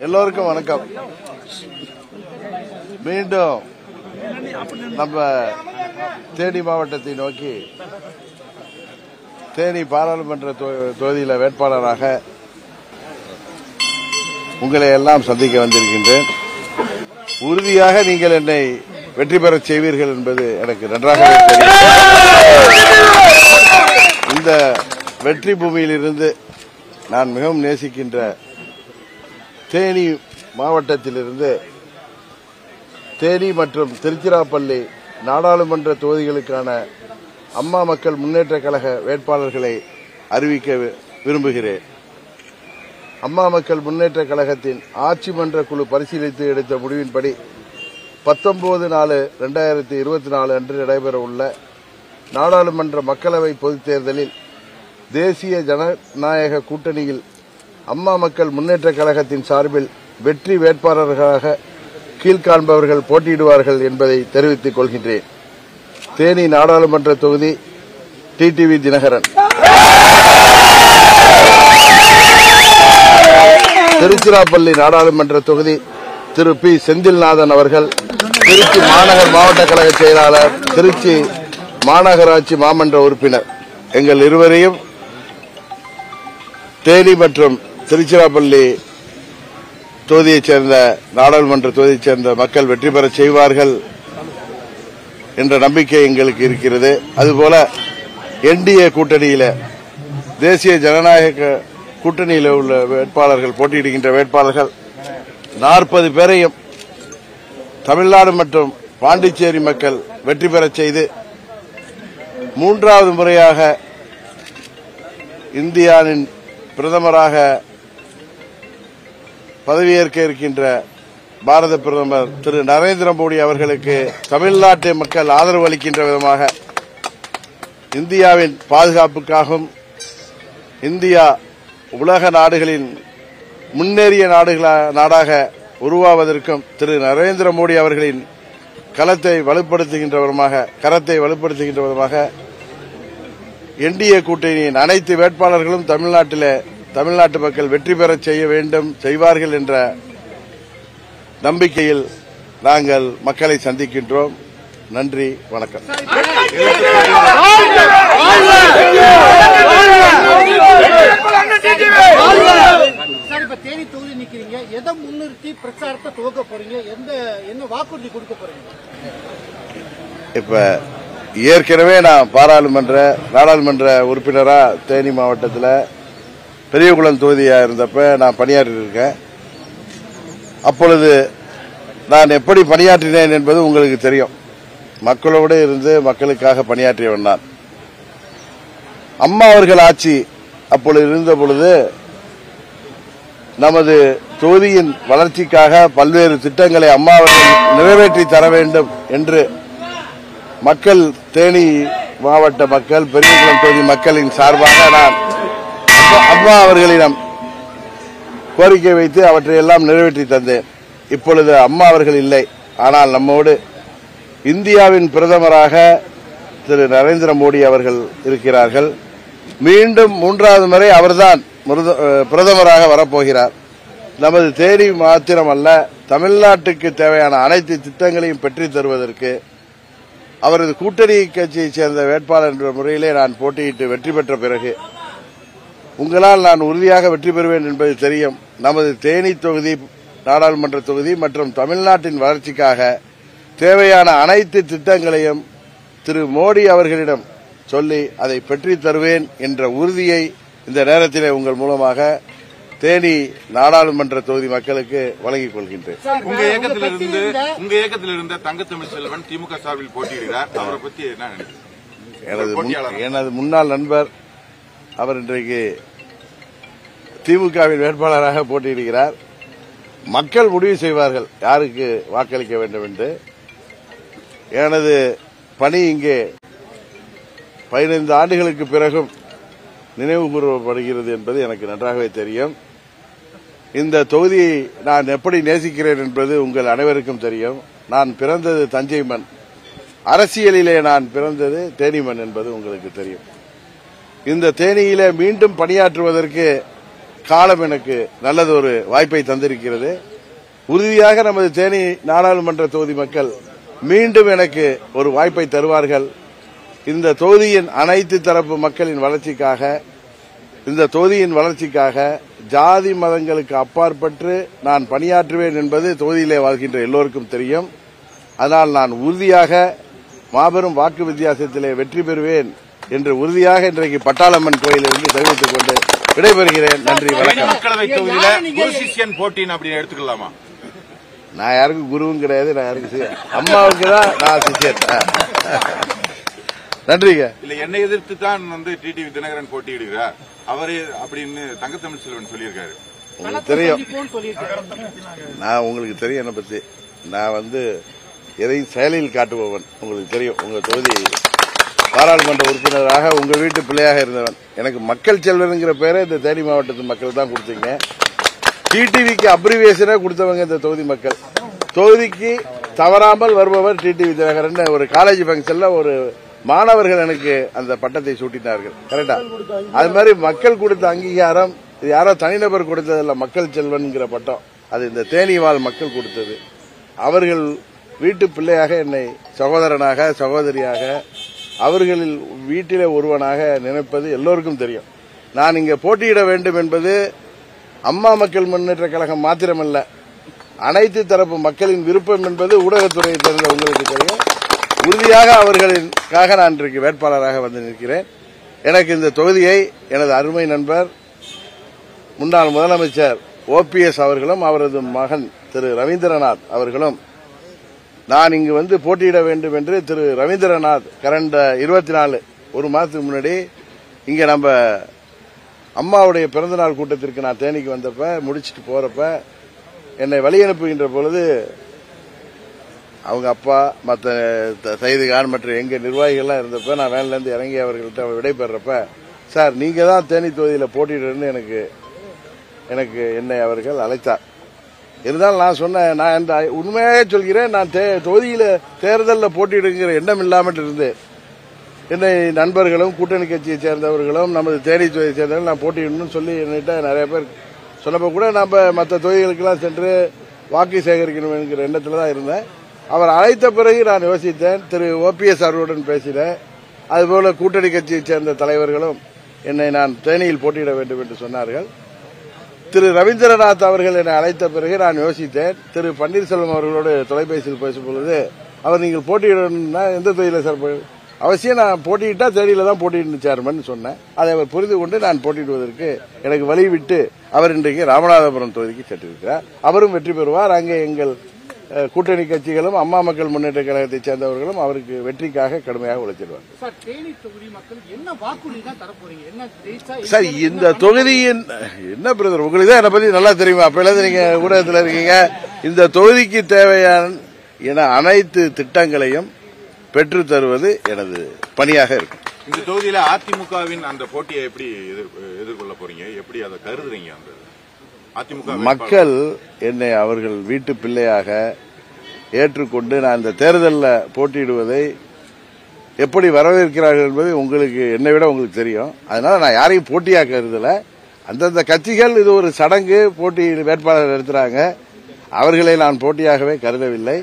எல்லோருக்கும் வணக்கம். மீண்டும் நம்ம தேனி மாவட்டத்தை நோக்கி தேனி பாராளுமன்ற தொகுதியில் வேட்பாளராக உங்களை எல்லாம் சந்திக்க வந்திருக்கின்றேன். உறுதியாக நீங்கள் என்னை வெற்றி பெறச் செய்வீர்கள் என்பது எனக்கு நன்றாகவே தெரியும். இந்த வெற்றி பூமியிலிருந்து நான் மிகவும் நேசிக்கின்ற தேனி மாவட்டத்திலிருந்து தேனி மற்றும் திருச்சிராப்பள்ளி நாடாளுமன்ற தொகுதிகளுக்கான அம்மா மக்கள் முன்னேற்ற கழக வேட்பாளர்களை அறிவிக்க விரும்புகிறேன். அம்மா மக்கள் முன்னேற்ற கழகத்தின் ஆட்சி மன்ற குழு பரிசீலித்து எடுத்த முடிவின்படி 19/4/2024 அன்று நடைபெறவுள்ள நாடாளுமன்ற மக்களவை பொதுத் தேர்தலில் தேசிய ஜனநாயக கூட்டணியில் அம்மா மக்கள் முன்னேற்ற கழகத்தின் சார்பில் வெற்றி வேட்பாளர்களாக கீழ்காண்பவர்கள் போட்டியிடுவார்கள் என்பதை தெரிவித்துக் கொள்கின்றேன். தேனி நாடாளுமன்ற தொகுதி டிடிவி தினகரன், திருச்சிராப்பள்ளி நாடாளுமன்ற தொகுதி திரு பி செந்தில்நாதன் அவர்கள், திருச்சி மாநகர் மாவட்ட கழக செயலாளர், திருச்சி மாநகராட்சி மாமன்ற உறுப்பினர். எங்கள் இருவரையும் தேனி மற்றும் திருச்சிராப்பள்ளி தொகுதியைச் சேர்ந்த நாடாளுமன்ற தொகுதியைச் சேர்ந்த மக்கள் வெற்றி பெறச் செய்வார்கள் என்ற நம்பிக்கை எங்களுக்கு இருக்கிறது. அதுபோல என்டிஏ கூட்டணியில தேசிய ஜனநாயக கூட்டணியில் உள்ள வேட்பாளர்கள் போட்டியிடுகின்ற வேட்பாளர்கள் 40 பேரையும் தமிழ்நாடு மற்றும் பாண்டிச்சேரி மக்கள் வெற்றி பெறச் செய்து 3வது முறையாக இந்தியாவின் பிரதமராக பதவியேற்க இருக்கின்ற பாரத பிரதமர் திரு நரேந்திர மோடி அவர்களுக்கு தமிழ்நாட்டு மக்கள் ஆதரவு அளிக்கின்ற விதமாக இந்தியாவின் பாதுகாப்புக்காகவும் இந்தியா உலக நாடுகளின் முன்னேறிய நாடாக உருவாவதற்கும் திரு நரேந்திர மோடி அவர்களின் கரத்தை வலுப்படுத்துகின்ற விதமாக என்டிஏ கூட்டணியின் அனைத்து வேட்பாளர்களும் தமிழ்நாட்டு மக்கள் வெற்றி பெறச் செய்ய வேண்டும், செய்வார்கள் என்ற நம்பிக்கையில் நாங்கள் மக்களை சந்திக்கின்றோம். நன்றி, வணக்கம். தேனி தொகுதி நிக்கிறீங்க, எதை முன்னிறுத்தி பிரச்சாரத்தை துவக்க போறீங்க? என்ன வாக்குறுதி கொடுக்க போறீங்க? இப்ப ஏற்கனவே நான் நாடாளுமன்ற உறுப்பினரா தேனி மாவட்டத்தில் பெரியகுளம் தொகுதியா இருந்தப்ப நான் பணியாற்றி இருக்கேன். அப்பொழுது நான் எப்படி பணியாற்றினேன் என்பது உங்களுக்கு தெரியும். மக்களோடு இருந்து மக்களுக்காக பணியாற்றியவன் நான். அம்மா அவர்கள் ஆட்சி அப்பொழுது இருந்த பொழுது நமது தொகுதியின் வளர்ச்சிக்காக பல்வேறு திட்டங்களை அம்மா அவர்கள் நிறைவேற்றி தர வேண்டும் என்று மக்கள், தேனி மாவட்ட மக்கள், பெரியகுளம் தொகுதி மக்களின் சார்பாக நான் அம்மா அவர்களிடம் கோரிக்கை வைத்து அவற்றையெல்லாம் நிறைவேற்றி தந்தேன். இப்பொழுது அம்மா அவர்கள் இல்லை, ஆனால் நம்மோடு இந்தியாவின் பிரதமராக திரு நரேந்திர மோடி அவர்கள் இருக்கிறார்கள். மீண்டும் 3வது முறை அவர்தான் பிரதமராக வரப்போகிறார். நமது தேனி மாத்திரமல்ல, தமிழ்நாட்டுக்கு தேவையான அனைத்து திட்டங்களையும் பெற்றுத் தருவதற்கு அவரது கூட்டணி கட்சியைச் சேர்ந்த வேட்பாளர் என்ற முறையிலே நான் போட்டியிட்டு வெற்றி பெற்ற பிறகு உங்களால் நான் உறுதியாக வெற்றி பெறுவேன் என்பது தெரியும். நமது தேனி தொகுதி நாடாளுமன்ற தொகுதி மற்றும் தமிழ்நாட்டின் வளர்ச்சிக்காக தேவையான அனைத்து திட்டங்களையும் திரு மோடி அவர்களிடம் சொல்லி அதை பெற்றுத் தருவேன் என்ற உறுதியை இந்த நேரத்திலே உங்கள் மூலமாக தேனி நாடாளுமன்ற தொகுதி மக்களுக்கு வழங்கிக் கொள்கின்றேன். உங்க இயக்கத்திலிருந்த தங்கத்தமிழ் செல்வன் திமுக சார்பில் போட்டியிடுகிறார். அவரை பத்தி என்ன நினைக்கிறீங்க? எனது முன்னாள் நண்பர் அவர் இன்றைக்கு திமுகவின் வேட்பாளராக போட்டியிடுகிறார். மக்கள் முடிவு செய்வார்கள் யாருக்கு வாக்களிக்க வேண்டும் என்று. எனது பணி இங்கே 15 ஆண்டுகளுக்கு பிறகும் நினைவு கூறப்படுகிறது என்பது எனக்கு நன்றாகவே தெரியும். இந்த தொகுதியை நான் எப்படி நேசிக்கிறேன் என்பது உங்கள் அனைவருக்கும் தெரியும். நான் பிறந்தது தஞ்சை மண், அரசியலிலே நான் பிறந்தது தேனி மண் என்பது உங்களுக்கு தெரியும். இந்த தேனியிலே மீண்டும் பணியாற்றுவதற்கு காலம் எனக்கு நல்லதொரு வாய்ப்பை தந்திருக்கிறது. உறுதியாக நமது தேனி நாடாளுமன்ற தொகுதி மக்கள் மீண்டும் எனக்கு ஒரு வாய்ப்பை தருவார்கள். இந்த தொகுதியின் அனைத்து தரப்பு மக்களின் வளர்ச்சிக்காக, இந்த தொகுதியின் வளர்ச்சிக்காக ஜாதி மதங்களுக்கு அப்பாற்பட்டு நான் பணியாற்றுவேன் என்பது தொகுதியிலே வாழ்கின்ற எல்லோருக்கும் தெரியும். அதனால் நான் உறுதியாக மாபெரும் வாக்கு வித்தியாசத்திலே வெற்றி பெறுவேன் என்று உறுதியாக இன்றைக்கு பட்டாளம்மன் கோயிலிருந்து தெரிவித்துக் கொண்டு விடைபெறுகிறேன். நன்றி, வணக்கம். மக்களவை தொகுதியில் குரு சிஷ்யன் போட்டின்னு அப்படி எடுத்துக்கலாமா? நான் யாருக்கும் குருவும் கிடையாது, நான் யாருக்கு அம்மாவுக்கு தான் நான் சிஷ்யன். நன்றிங்க. இல்ல, என்னை எதிர்த்து தான் டிடிவி தினகரன் போட்டியிடுகிறார் அவரே அப்படின்னு தங்கத்தமிழ் செல்வன் சொல்லியிருக்காரு. உங்களுக்கு தெரியும், நான் உங்களுக்கு தெரியும் என்னை பத்தி. நான் எதையும் செயலில் காட்டுபவன். உங்களுக்கு தெரியும், உங்க தொகுதி பாராளுமன்ற உறுப்பினராக உங்க வீட்டு பிள்ளையாக இருந்தவன். எனக்கு மக்கள் செல்வன்ங்கிற பேரை இந்த தேனி மாவட்டத்து மக்கள் தான் கொடுத்தீங்க. டிடிவிக்கு அப்ரிவியேஷனே கொடுத்தவங்க இந்த தொகுதி மக்கள். தொகுதிக்கு தவறாமல் வருபவர் டிடிவி தினகரன். ஒரு காலேஜ் பங்கன்ல ஒரு மாணவர்கள் எனக்கு அந்த பட்டத்தை சூட்டினார்கள். கரெக்டா? அது மாதிரி மக்கள் கொடுத்த அங்கீகாரம், இது யாரோ தனிநபர் கொடுத்ததில்ல. மக்கள் செல்வன்கிற பட்டம் அது இந்த தேனி வாழ் மக்கள் கொடுத்தது. அவர்கள் வீட்டு பிள்ளையாக என்னை சகோதரனாக, சகோதரியாக, அவர்களில் வீட்டிலே ஒருவனாக நினைப்பது எல்லோருக்கும் தெரியும். நான் இங்கே போட்டியிட வேண்டும் என்பது அம்மா மக்கள் முன்னேற்ற கழகம் மாத்திரமல்ல, அனைத்து தரப்பு மக்களின் விருப்பம் என்பது ஊடகத்துறையை சேர்ந்த உங்களுக்கு தெரியும். உறுதியாக அவர்களுக்காக நான் இன்றைக்கு வேட்பாளராக வந்து நிற்கிறேன். எனக்கு இந்த தொகுதியை எனது அருமை நண்பர் முன்னாள் முதலமைச்சர் OPS அவர்களும் அவரது மகன் திரு ரவீந்திரநாத் அவர்களும் நான் இங்கு போட்டியிட வேண்டும் என்று திரு ரவீந்திரநாத் கடந்த 24 ஒரு மாதத்துக்கு முன்னாடி இங்க நம்ம அம்மாவுடைய பிறந்தநாள் கூட்டத்திற்கு நான் தேனிக்கு வந்தப்ப முடிச்சிட்டு போறப்ப என்னை வழி அனுப்புகின்ற பொழுது அவங்க அப்பா மற்ற சைதுகான் மற்ற எங்க நிர்வாகிகள்லாம் இருந்தப்ப நான் வேன்ல இருந்து இறங்கி அவர்கள்ட்ட விடைபெறப்ப, சார் நீங்க தான் தேனி தொகுதியில் போட்டியிடுன்னு எனக்கு என்னை அவர்கள் அழைத்தார். இருந்தாலும் நான் சொன்னேன், நான் உண்மையாக சொல்கிறேன், நான் தொகுதியில தேர்தலில் போட்டியிடுங்கிற எண்ணம் இல்லாமல் இருந்தேன். என்னை நண்பர்களும் கூட்டணி கட்சியை சேர்ந்தவர்களும் நமது தேனி தொகுதியை சேர்ந்தவர்கள் நான் போட்டியிடணும்னு சொல்லி என்கிட்ட நிறைய பேர் சொன்னப்போ கூட நம்ம மற்ற தொகுதிகளுக்கெல்லாம் சென்று வாக்கு சேகரிக்கணும் என்கிற எண்ணத்தில் தான் இருந்தேன். அவர் அழைத்த பிறகு நான் யோசித்தேன். திரு OPS அவர்களுடன் பேசினேன். அதுபோல கூட்டணி கட்சியை சேர்ந்த தலைவர்களும் என்னை நான் தேனியில் போட்டியிட வேண்டும் என்று சொன்னார்கள். திரு ரவீந்திரநாத் அவர்கள் என்னை அழைத்த பிறகு நான் யோசித்தேன். திரு பன்னீர்செல்வம் அவர்களோடு தொலைபேசியில் பேசும்பொழுது அவர் நீங்கள் போட்டியிடணும்னா எந்த தொகுதியில் சார் அவசியம் நான் போட்டியிட்டா தேனியில தான் போட்டியிடணும் சேர்மன் சொன்னேன். அதை அவர் புரிந்து கொண்டு நான் போட்டியிடுவதற்கு எனக்கு வழி விட்டு அவர் இன்றைக்கு ராமநாதபுரம் தொகுதிக்கு சென்றிருக்கிறார். அவரும் வெற்றி பெறுவார். அங்கே எங்கள் கூட்டணி கட்சிகளும் அம்மா மக்கள் முன்னேற்ற கழகத்தை சேர்ந்தவர்களும் அவருக்கு வெற்றிக்காக கடுமையாக உழைச்சிடுவார். சார் இந்த தொகுதியின் என்ன பிரதர் உங்களுக்கு தான் என்னை பத்தி நல்லா தெரியுமா? அப்ப நீங்க ஊடகத்தில் இருக்கீங்க. இந்த தொகுதிக்கு தேவையான அனைத்து திட்டங்களையும் பெற்று தருவது எனது பணியாக இருக்கும். இந்த தொகுதியில அதிமுகவின் அந்த போட்டியை எப்படி எதிர்கொள்ள போறீங்க? எப்படி அதை கருதுறீங்க? அந்த அதிமுக மக்கள் என்னை அவர்கள் வீட்டு பிள்ளையாக ஏற்றுக்கொண்டு நான் இந்த தேர்தலில் போட்டியிடுவதை எப்படி வரவேற்கிறார்கள் என்பது உங்களுக்கு என்னை விட உங்களுக்கு தெரியும். அதனால நான் யாரையும் போட்டியாக கருதல. அந்தந்த கட்சிகள் இது ஒரு சடங்கு, போட்டி வேட்பாளர் எடுத்துறாங்க. அவர்களை நான் போட்டியாகவே கருதவில்லை.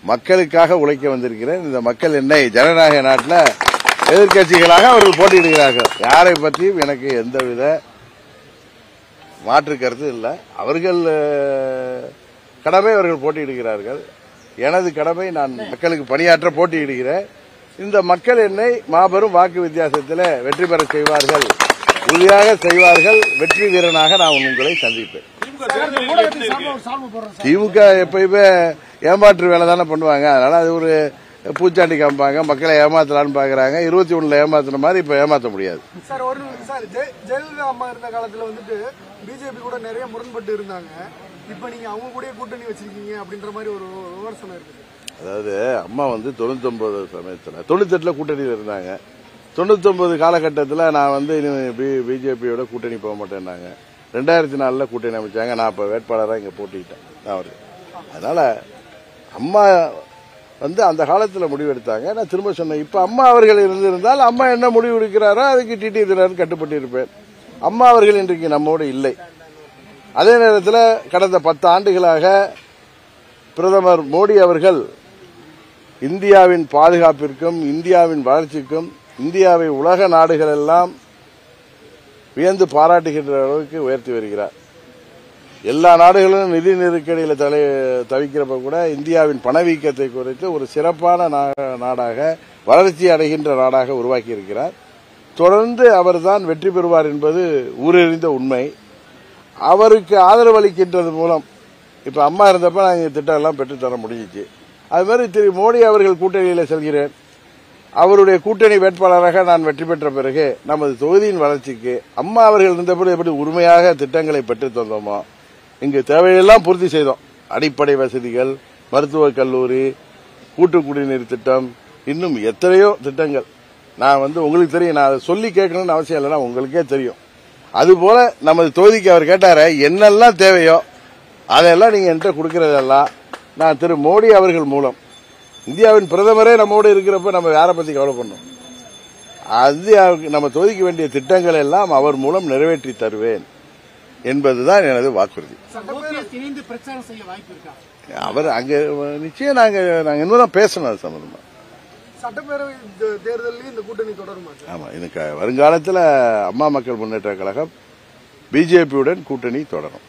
மக்களுக்காக உழைக்க வந்திருக்கிறேன். இந்த மக்கள் என்னை ஜனநாயக நாட்டில் எதிர்கட்சிகளாக அவர்கள் போட்டியிடுகிறார்கள். யாரை பற்றியும் எனக்கு எந்தவித மாற்று கருத்து இல்லை. அவர்கள் கடமை அவர்கள் போட்டியிடுகிறார்கள். எனது கடமை நான் மக்களுக்கு பணியாற்ற போட்டியிடுகிறேன். இந்த மக்கள் என்னை மாபெரும் வாக்கு வித்தியாசத்தில் வெற்றி பெற செய்வார்கள், உறுதியாக செய்வார்கள். வெற்றி வீரனாக நான் உங்களை சந்திப்பேன். திமுக எப்பயுமே ஏமாற்று வேலை தானே பண்ணுவாங்க. அதனால அது ஒரு பூச்சாண்டி காமிப்பாங்க, மக்களை ஏமாத்தலான்னு பாக்குறாங்க. 21 ஏமாத்துன மாதிரி இப்ப ஏமாத்த முடியாது. ஜெயலலிதா அம்மா இருந்த காலத்துல பிஜேபி கூட நிறைய முரண்பட்டு இருந்தாங்க. இப்ப நீங்க அவங்க கூட கூட்டணி வச்சிருக்கீங்க அப்படின்ற மாதிரி ஒரு விமர்சனம் இருக்கு. அதாவது அம்மா 99 சமயத்துல 98ல கூட்டணியில் இருந்தாங்க. 99 காலகட்டத்தில் நான் பிஜேபியோட கூட்டணி போக மாட்டேன்னாங்க. 2004 கூட்டணி அமைச்சாங்க. நான் இப்ப வேட்பாளராக இங்க போட்டிக்கிட்டேன் அவரு. அதனால அம்மா அந்த காலத்தில் முடிவெடுத்தாங்க. நான் திரும்ப சொன்னேன், இப்ப அம்மா அவர்கள் இருந்திருந்தால் அம்மா என்ன முடிவு எடுக்கிறாரோ அதுக்கு டிடி தினகரன் கட்டுப்பட்டு இருப்பேன். அம்மா அவர்கள் இன்றைக்கு நம்மோடு இல்லை. அதே நேரத்தில் கடந்த 10 ஆண்டுகளாக பிரதமர் மோடி அவர்கள் இந்தியாவின் பாதுகாப்பிற்கும் இந்தியாவின் வளர்ச்சிக்கும் இந்தியாவை உலக நாடுகள் எல்லாம் வியந்து பாராட்டுகின்ற அளவுக்கு உயர்த்தி வருகிறார். எல்லா நாடுகளும் நிதி நெருக்கடியில் தவிக்கிறப்ப கூட இந்தியாவின் பணவீக்கத்தை குறைத்து ஒரு சிறப்பான நாடாக வளர்ச்சி அடைகின்ற நாடாக உருவாக்கி இருக்கிறார். தொடர்ந்து அவர்தான் வெற்றி பெறுவார் என்பது ஊரறிந்த உண்மை. அவருக்கு ஆதரவு அளிக்கின்றது மூலம் இப்ப அம்மா இருந்தப்ப நாங்கள் திட்டம் எல்லாம் பெற்றுத்தர முடிஞ்சிச்சு. அது மாதிரி திரு மோடி அவர்கள் கூட்டணியில் செல்கிறேன். அவருடைய கூட்டணி வேட்பாளராக நான் வெற்றி பெற்ற பிறகு நமது தொகுதியின் வளர்ச்சிக்கு அம்மா அவர்கள் இருந்தபோது எப்படி உரிமையாக திட்டங்களை பெற்றுத் தந்தோமோ இங்கு தேவையெல்லாம் பூர்த்தி செய்தோம். அடிப்படை வசதிகள், மருத்துவக் கல்லூரி, கூட்டு குடிநீர் திட்டம், இன்னும் எத்தனையோ திட்டங்கள். நான் உங்களுக்கு தெரியும், நான் அதை சொல்லி கேட்கணும்னு அவசியம் இல்லைன்னா உங்களுக்கே தெரியும். அதுபோல நமது தொகுதிக்கு அவர் கேட்டார என்னெல்லாம் தேவையோ அதெல்லாம் நீங்க என்கிட்ட கொடுக்கறதெல்லாம் நான் திரு மோடி அவர்கள் மூலம் இந்தியாவின் பிரதமரே நம்மோடு இருக்கிறப்ப நம்ம யாரை பத்தி கவலை பண்ணோம். அது நம்ம தொகுதிக்கு வேண்டிய திட்டங்கள் எல்லாம் அவர் மூலம் நிறைவேற்றி தருவேன் என்பதுதான் எனது வாக்குறுதி. அவர் அங்க நிச்சயம் நாங்க இன்னும் பேசணும் அது சம்பந்தமா. சட்டப்பேரவை தேர்தலில் இந்த கூட்டணி தொடருமா? ஆமா, இதுக்கு வருங்காலத்தில் அம்மா மக்கள் முன்னேற்ற கழகம் பிஜேபியுடன் கூட்டணி தொடரும்.